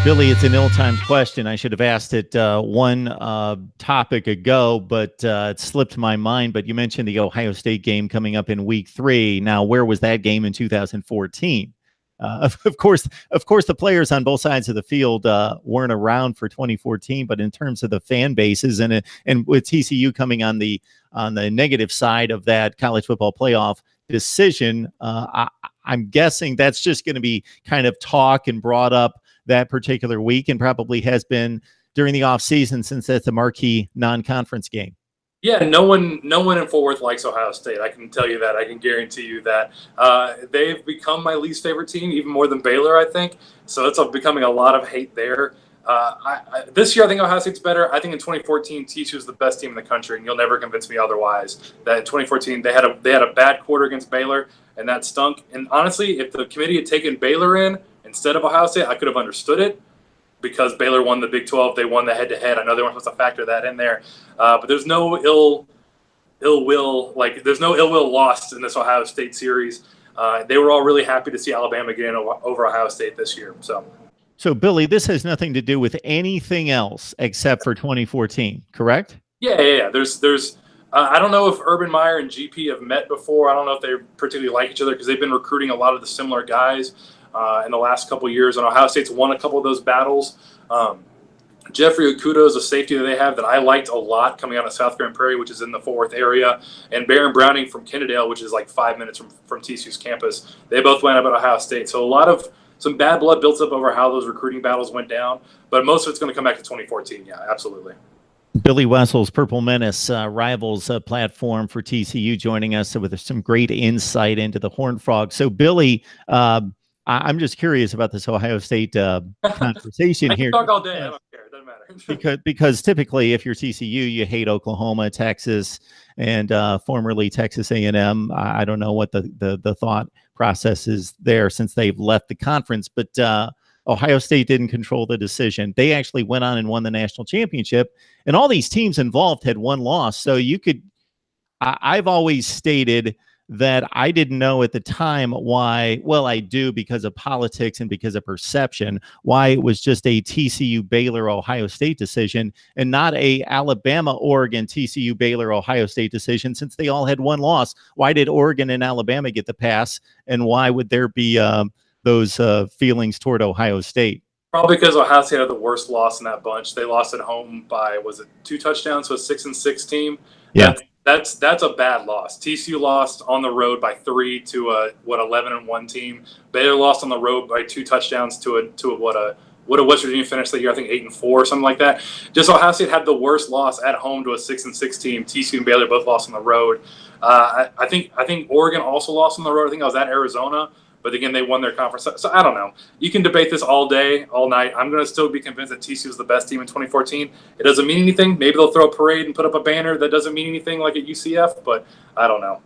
Billy, it's an ill-timed question. I should have asked it one topic ago, but it slipped my mind. But you mentioned the Ohio State game coming up in week 3. Now, where was that game in 2014? Of course, the players on both sides of the field weren't around for 2014. But in terms of the fan bases and with TCU coming on the negative side of that college football playoff decision, I'm guessing that's just going to be kind of talk and brought up that particular week, and probably has been during the offseason, since that's a marquee non-conference game. Yeah, no one in Fort Worth likes Ohio State. I can tell you that. I can guarantee you that. They've become my least favorite team, even more than Baylor, I think. So it's becoming a lot of hate there. This year, I think Ohio State's better. I think in 2014, TCU was the best team in the country, and you'll never convince me otherwise. That in 2014, they had a bad quarter against Baylor, and that stunk. And honestly, if the committee had taken Baylor in instead of Ohio State, I could have understood it, because Baylor won the Big 12. They won the head-to-head. I know they weren't supposed to factor that in there, but there's no ill will. Like, there's no ill will lost in this Ohio State series. They were all really happy to see Alabama get in over Ohio State this year. So, Billy, this has nothing to do with anything else except for 2014, correct? Yeah. There's I don't know if Urban Meyer and GP have met before. I don't know if they particularly like each other, because they've been recruiting a lot of the similar guys in the last couple of years, and Ohio State's won a couple of those battles. Jeffrey Okudah is a safety that they have that I liked a lot, coming out of South Grand Prairie, which is in the Fort Worth area, and Baron Browning from Kennedale, which is like 5 minutes from TCU's campus. They both went up at Ohio State. So some bad blood built up over how those recruiting battles went down, but most of it's going to come back to 2014. Yeah, absolutely. Billy Wessel's Purple Menace Rivals platform for TCU, joining us with some great insight into the Horned Frog. So, Billy, I'm just curious about this Ohio State conversation here. I can talk all day. I don't care. It doesn't matter. because typically, if you're TCU, you hate Oklahoma, Texas, and formerly Texas A&M. I don't know what the thought process is there, since they've left the conference. But Ohio State didn't control the decision. They actually went on and won the national championship, and all these teams involved had one loss. So you could. I've always stated that I didn't know at the time why. Well, I do, because of politics and because of perception, why it was just a TCU Baylor Ohio State decision and not a Alabama Oregon TCU Baylor Ohio State decision, since they all had one loss. Why did Oregon and Alabama get the pass, and why would there be those feelings toward Ohio State? Probably because Ohio State had the worst loss in that bunch. They lost at home by, was it 2 touchdowns to a 6-6 team? Yeah. That's a bad loss. TCU lost on the road by 3 to a 11-1 team. Baylor lost on the road by 2 touchdowns to what West Virginia finished the year, I think 8-4 or something like that. Just Ohio State had the worst loss at home to a 6-6 team. TCU and Baylor both lost on the road. I think Oregon also lost on the road. I think I was at Arizona. But again, they won their conference. So I don't know. You can debate this all day, all night. I'm going to still be convinced that TCU is the best team in 2014. It doesn't mean anything. Maybe they'll throw a parade and put up a banner that doesn't mean anything, like at UCF, but I don't know.